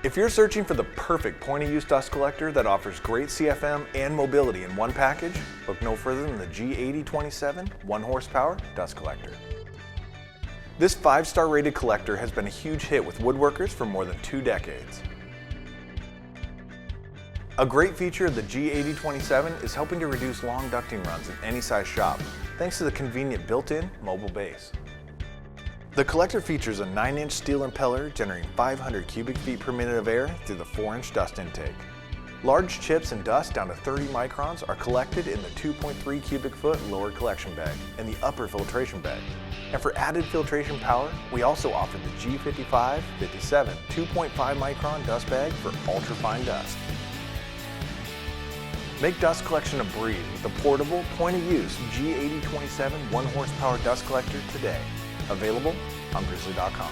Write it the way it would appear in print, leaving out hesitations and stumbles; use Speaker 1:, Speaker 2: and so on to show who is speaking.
Speaker 1: If you're searching for the perfect point-of-use dust collector that offers great CFM and mobility in one package, look no further than the G8027 1-horsepower dust collector. This 5-star rated collector has been a huge hit with woodworkers for more than 2 decades. A great feature of the G8027 is helping to reduce long ducting runs in any size shop, thanks to the convenient built-in mobile base. The collector features a 9-inch steel impeller generating 500 cubic feet per minute of air through the 4-inch dust intake. Large chips and dust down to 30 microns are collected in the 2.3 cubic foot lower collection bag and the upper filtration bag. And for added filtration power, we also offer the G8027 2.5 micron dust bag for ultra-fine dust. Make dust collection a breeze with the portable, point-of-use G8027 1-horsepower dust collector today. Available on Grizzly.com.